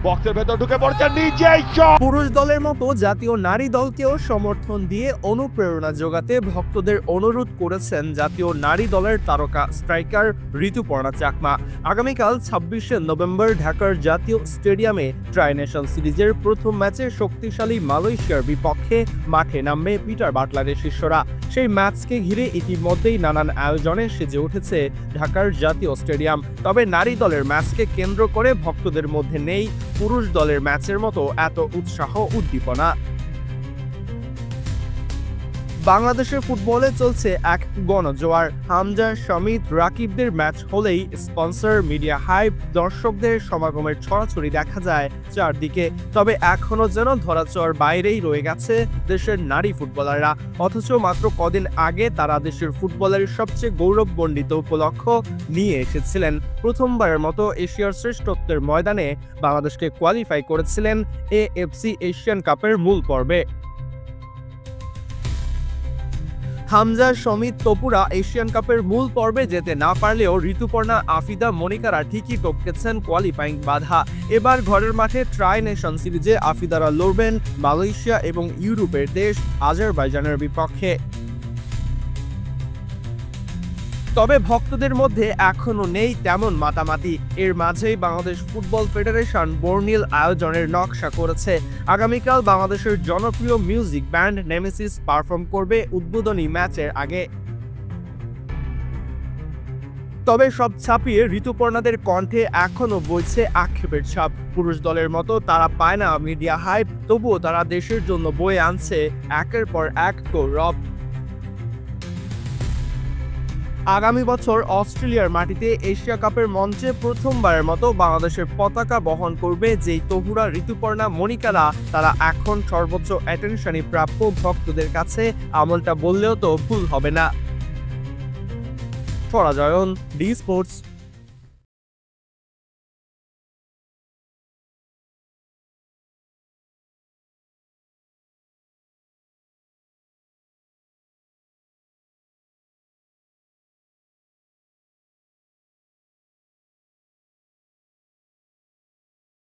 বক্সের ভেতর ঢুকে পড়ছে, নিজেই শট। পুরুষ দলের মতো জাতীয় নারী দলকেও সমর্থন দিয়ে অনুপ্রেরণা যোগাতে ভক্তদের অনুরোধ করেছেন জাতীয় নারী দলের তারকা স্ট্রাইকার ঋতুপর্ণা চাকমা। আগামীকাল 26শে নভেম্বর ঢাকার জাতীয় স্টেডিয়ামে ট্রাই নেশন সিরিজের প্রথম ম্যাচে শক্তিশালী মালয়েশিয়ার বিপক্ষে মাঠে নামবে পিটার বাটলারের শিষ্যরা। সেই ম্যাচকে ঘিরে ইতিমধ্যেই নানান আয়োজনে সেজে উঠেছে ঢাকার জাতীয় স্টেডিয়াম। তবে নারী দলের ম্যাচকে কেন্দ্র করে ভক্তদের মধ্যে নেই পুরুষ দলের ম্যাচের মতো এত উৎসাহ উদ্দীপনা। বাংলাদেশের ফুটবলে চলছে এক গণজোয়ার। হামজা, সমিত, রাকিবদের ম্যাচ হলেই স্পন্সর, মিডিয়া হাইপ, দর্শকদের সমাগমের ছড়াছড়ি দেখা যায় চারদিকে। তবে এখনো যেন ধরাছোঁয়ার বাইরেই রয়ে গেছে দেশের নারী ফুটবলাররা। অথচ মাত্র কদিন আগে তারা দেশের ফুটবলের সবচেয়ে গৌরবমণ্ডিত উপলক্ষ নিয়ে এসেছিলেন। প্রথমবারের মতো এশিয়ার শ্রেষ্ঠত্বের ময়দানে বাংলাদেশকে কোয়ালিফাই করেছিলেন এএফসি এশিয়ান কাপের মূল পর্বে। হামজা, সমিত, তপুরা এশিয়ান কাপের মূল পর্বে যেতে না পারলেও ঋতুপর্ণা, আফিদা, মনিকারা ঠিকই টপকেছেন কোয়ালিফাইং বাধা। এবার ঘরের মাঠে ট্রাই নেশন সিরিজে আফিদারা লড়বেন মালয়েশিয়া এবং ইউরোপের দেশ আজারবাইজানের বিপক্ষে। তবে ভক্তদের মধ্যে এখনো নেই তেমন মাতামাতি। এর মাঝেই বাংলাদেশ ফুটবল ফেডারেশন বর্ণিল আয়োজনের নকশা করেছে। আগামীকাল বাংলাদেশের জনপ্রিয় মিউজিক ব্যান্ড নেমেসিস পারফর্ম করবে উদ্বোধনী ম্যাচের আগে। তবে সব ছাপিয়ে ঋতুপর্ণাদের কণ্ঠে এখনো বইছে আক্ষেপের ছাপ। পুরুষ দলের মতো তারা পায় না মিডিয়া হাইপ, তবুও তারা দেশের জন্য বয়ে আনছে একের পর এক গৌরব। আগামী বছর অস্ট্রেলিয়ার মাটিতে এশিয়া কাপের মঞ্চে প্রথমবারের মতো বাংলাদেশের পতাকা বহন করবে যেই তহুরা, ঋতুপর্ণা, মনিকারা। তারা এখন সর্বোচ্চ অ্যাটেনশনই প্রাপ্য ভক্তদের কাছে, আমলটা বললেও তো ভুল হবে না। পরাজয়ন, ডি স্পোর্টস।